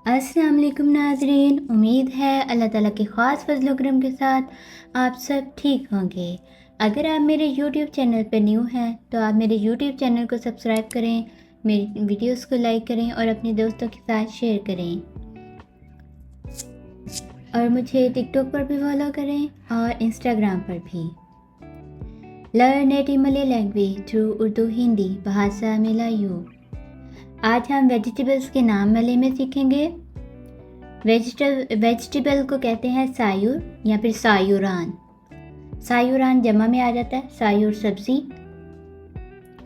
अस्सलाम वालेकुम नाज़रीन। उम्मीद है अल्लाह ताला के ख़ास फज़ल व करम के साथ आप सब ठीक होंगे। अगर आप मेरे यूट्यूब चैनल पर न्यू हैं तो आप मेरे यूट्यूब चैनल को सब्सक्राइब करें, मेरी वीडियोस को लाइक करें और अपने दोस्तों के साथ शेयर करें। और मुझे टिकटॉक पर भी फॉलो करें और इंस्टाग्राम पर भी। Learn native Malay language through Urdu Hindi भाषा मिलायू। आज हम वेजिटेबल्स के नाम मलय में सीखेंगे। वेजिटेबल को कहते हैं सायूर या फिर सायूरान। सायूरान जमा में आ जाता है, सायूर सब्जी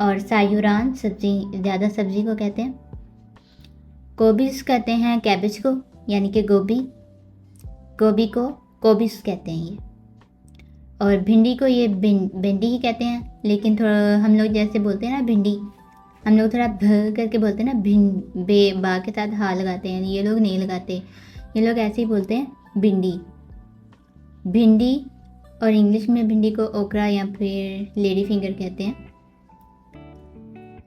और सायूरान सब्जी, ज़्यादा सब्जी को कहते हैं। कोबिस कहते हैं कैबेज को, यानी कि गोभी को कोबिस कहते हैं ये। और भिंडी को ये भिंडी ही कहते हैं, लेकिन थोड़ा हम लोग जैसे बोलते हैं ना भिंडी, हम लोग थोड़ा भ करके बोलते हैं ना, बा के साथ हा लगाते हैं, ये लोग नहीं लगाते, ये लोग ऐसे ही बोलते हैं भिंडी। और इंग्लिश में भिंडी को ओकरा या फिर लेडी फिंगर कहते हैं।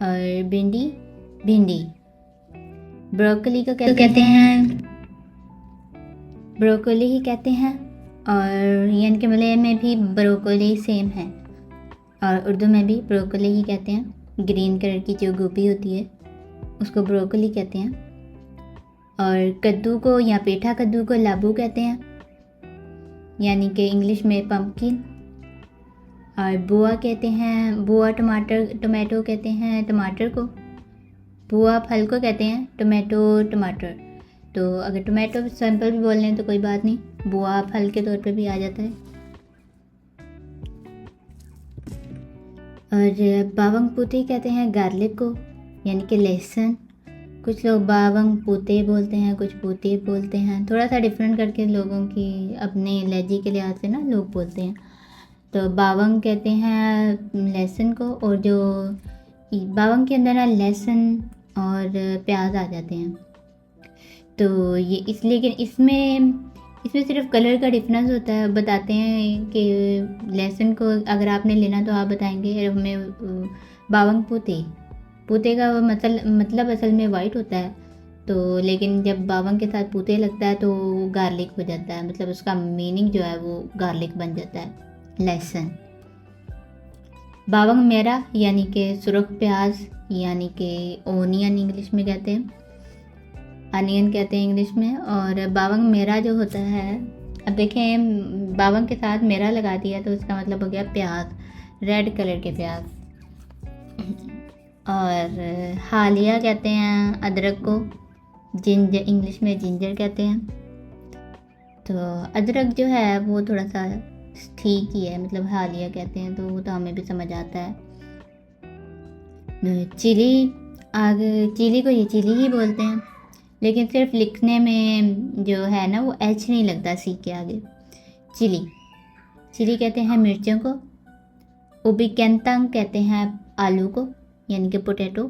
और भिंडी ब्रोकली को कहते हैं ब्रोकली ही कहते हैं। और यानी कि मलय में भी ब्रोकली सेम है और उर्दू में भी ब्रोकली ही कहते हैं। ग्रीन कलर की जो गोभी होती है उसको ब्रोकली कहते हैं। और कद्दू को या पेठा कद्दू को लाबू कहते हैं, यानी कि इंग्लिश में पम्पकिन। और बुआ कहते हैं, बुआ टमाटो कहते हैं टमाटर को। बुआ फल को कहते हैं टमाटर। तो अगर टमाटो सिंपल भी बोल लें तो कोई बात नहीं, बुआ फल के तौर पे भी आ जाता है। और बावंग पूते कहते हैं गार्लिक को, यानी कि लहसुन। कुछ लोग बावंग पूते बोलते हैं, कुछ पूते बोलते हैं, थोड़ा सा डिफरेंट करके लोगों की अपने लहजे के लिहाज से ना लोग बोलते हैं। तो बावंग कहते हैं लहसुन को, और जो बावंग के अंदर ना लहसुन और प्याज आ जाते हैं। तो ये लेकिन इसमें सिर्फ कलर का डिफरेंस होता है। बताते हैं कि लहसुन को अगर आपने लेना तो आप बताएंगे हमें बावंग पूते का मतलब असल में वाइट होता है। तो लेकिन जब बावंग के साथ पूते लगता है तो गार्लिक हो जाता है, मतलब उसका मीनिंग जो है वो गार्लिक बन जाता है, लहसुन। बावंग मेरा यानी कि सुरख प्याज, यानी कि ओनियन इंग्लिश में कहते हैं, अनियन कहते हैं इंग्लिश में। और बावंग मेरा जो होता है, अब देखें बावंग के साथ मेरा लगा दिया तो इसका मतलब हो गया प्याज, रेड कलर के प्याज। और हालिया कहते हैं अदरक को, जिंजर इंग्लिश में जिंजर कहते हैं। तो अदरक जो है वो थोड़ा सा ठीक ही है, मतलब हालिया कहते हैं, तो वो तो हमें भी समझ आता है। चिली को ये चिली ही बोलते हैं, लेकिन सिर्फ लिखने में जो है ना वो एच नहीं लगता सी के आगे। चिली कहते हैं मिर्चों को। उबी कैंतंग कहते हैं आलू को, यानी कि पोटैटो।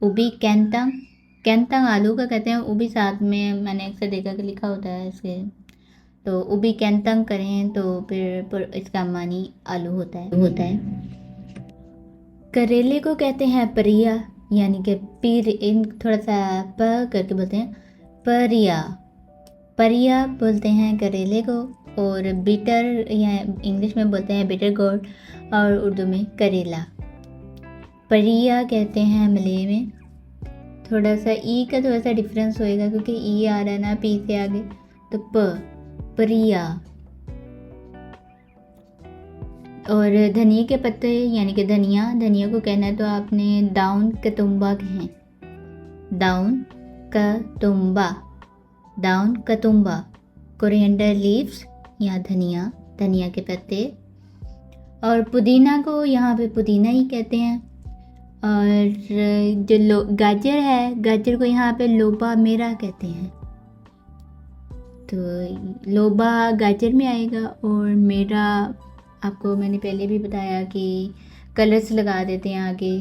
उबी कैंतंग आलू का कहते हैं। उबी साथ में मैंने अक्सर देखा कि लिखा होता है इसके, तो उबी कैंतंग करें तो फिर इसका मानी आलू होता है। करेले को कहते हैं परिया, यानी कि इन थोड़ा सा प करके बोलते हैं परिया बोलते हैं करेले को। और बीटर या इंग्लिश में बोलते हैं बिटर गोर्ड, और उर्दू में करेला। परिया कहते हैं मलय में। थोड़ा सा ई का थोड़ा सा डिफरेंस होएगा क्योंकि ई आ रहा है ना पी से आगे, तो परिया। और धनिया के पत्ते यानी कि धनिया को कहना है तो आपने दाउन कतुम्बा कहें, दाउन कतुम्बा। कोरिएंडर लीव्स या धनिया के पत्ते। और पुदीना को यहाँ पे पुदीना ही कहते हैं। और जो गाजर है, गाजर को यहाँ पे लोबा मेरा कहते हैं। तो लोबा गाजर में आएगा, और मेरा आपको मैंने पहले भी बताया कि कलर्स लगा देते हैं आगे,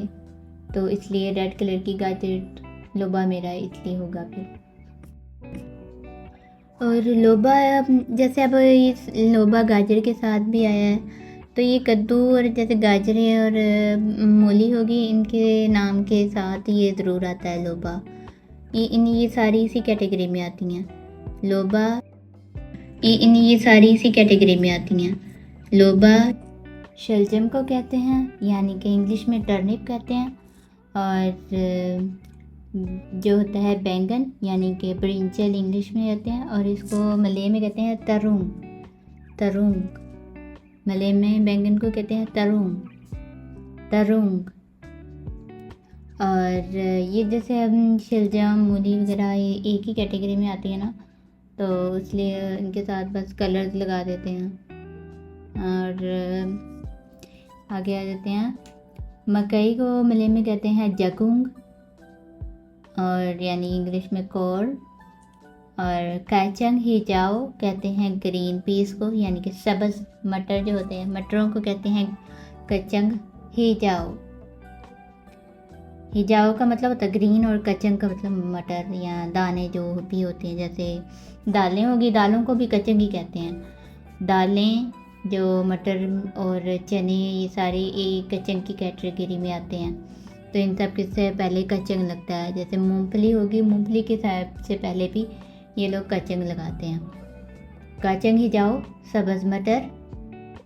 तो इसलिए रेड कलर की गाजर लोबा मेरा इसलिए होगा फिर। और लोबा जैसे अब ये लोबा गाजर के साथ भी आया है, तो ये कद्दू और जैसे गाजरें और मूली होगी, इनके नाम के साथ ये ज़रूर आता है लोबा। ये सारी इसी कैटेगरी में आती हैं। लोबा ये सारी इसी कैटेगरी में आती हैं। लोबा शलजम को कहते हैं, यानी कि इंग्लिश में टर्निप कहते हैं। और जो होता है बैंगन, यानी कि ब्रिंजल इंग्लिश में कहते हैं, और इसको मलय में कहते हैं तरूंग। मलय में बैंगन को कहते हैं तरूंग। और ये जैसे हम शलजम, मूली वगैरह ये एक ही कैटेगरी में आती है ना, तो इसलिए इनके साथ बस कलर्स लगा देते हैं। और आगे आ जाते हैं। मकई को मलय में कहते हैं जगुंग, और यानी इंग्लिश में कॉर्न। और कैचंग हिजाओ कहते हैं ग्रीन पीस को, यानी कि सब्ज़ मटर जो होते हैं, मटरों को कहते हैं कचंग हिजाओ। हिजाओ का मतलब होता है ग्रीन, और कचंग का मतलब मटर या दाने जो भी होते हैं। जैसे दालें होगी, दालों को भी कचंग ही कहते हैं। दालें जो मटर और चने, ये सारे एक कचंग की कैटेगरी में आते हैं। तो इन सब से पहले कचंग लगता है। जैसे मूंगफली होगी, मूंगफली के से पहले भी ये लोग कचंग लगाते हैं। कचंग हिजाओ, सब्ज़ मटर,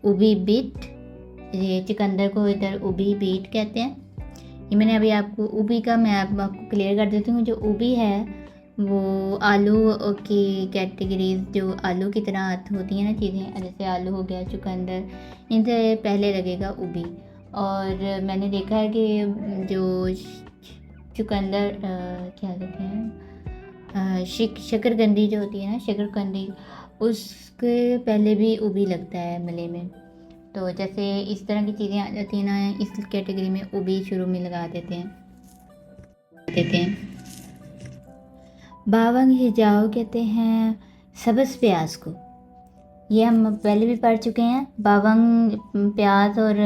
उबी बीट, ये चुकंदर को इधर उबी बीट कहते हैं। ये मैंने अभी आपको उबी का मैं आपको क्लियर कर देती हूँ। जो उबी है वो आलू की कैटेगरीज, जो आलू की तरह होती हैं ना चीज़ें, जैसे आलू हो गया, चुकंदर, इनसे पहले लगेगा उबी। और मैंने देखा है कि जो चुकंदर क्या कहते हैं, शकरकंदी जो होती है ना, शकरकंदी, उसके पहले भी उबी लगता है मलय में। तो जैसे इस तरह की चीज़ें आ जाती हैं ना, इस कैटेगरी में उबी शुरू में लगा देते हैं। बावंग हिजाओ कहते हैं सब्ज़ प्याज को। ये हम पहले भी पढ़ चुके हैं। बावंग प्याज और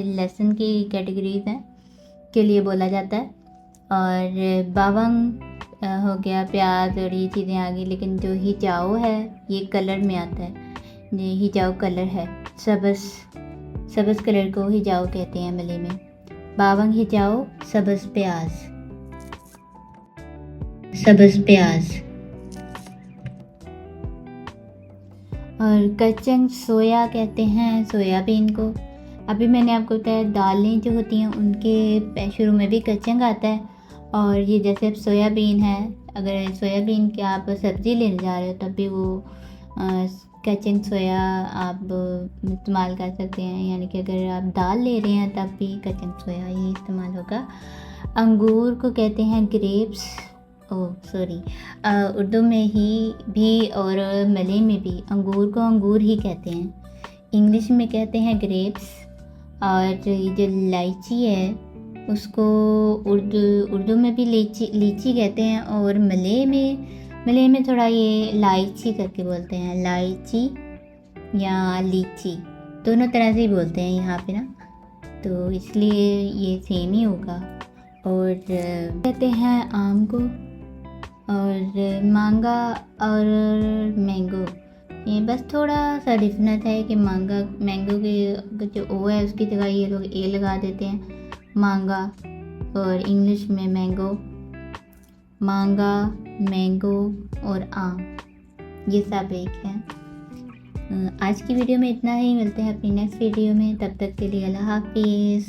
लहसुन की कैटेगरीज हैं के लिए बोला जाता है। और बावंग हो गया प्याज और ये चीज़ें आ गई। लेकिन जो हिजाओ है ये कलर में आता है। ये हिजाओ कलर है, सब्ज़ कलर को हिजाओ कहते हैं मलय में। बावंग हिजाओ सब्ज़ प्याज। और कचंग सोया कहते हैं सोयाबीन को। अभी मैंने आपको बताया दालें जो होती हैं उनके शुरू में भी कचंग आता है। और ये जैसे अब सोयाबीन है, अगर सोयाबीन की आप सब्ज़ी लेने जा रहे हो तब भी वो कचंग सोया आप इस्तेमाल कर सकते हैं। यानी कि अगर आप दाल ले रहे हैं तब भी कचंग सोया ही इस्तेमाल होगा। अंगूर को कहते हैं ग्रेप्स, उर्दू में ही भी और मलय में भी अंगूर को अंगूर ही कहते हैं। इंग्लिश में कहते हैं ग्रेप्स। और जो इलायची है उसको उर्दू में भी लीची कहते हैं, और मलय में थोड़ा ये इलायची करके बोलते हैं। इलायची या लीची दोनों तरह से ही बोलते हैं यहाँ पे ना, तो इसलिए ये सेम ही होगा। और कहते हैं आम को। और मांगा और मैंगो, ये बस थोड़ा सा डिफरेंस है कि मैंगो की जो ओ है उसकी जगह ये लोग ए लगा देते हैं, मांगा। और इंग्लिश में मांगा, मैंगो और आम, ये सब एक है। आज की वीडियो में इतना ही। मिलते हैं अपनी नेक्स्ट वीडियो में, तब तक के लिए अल्लाह हाफिज़।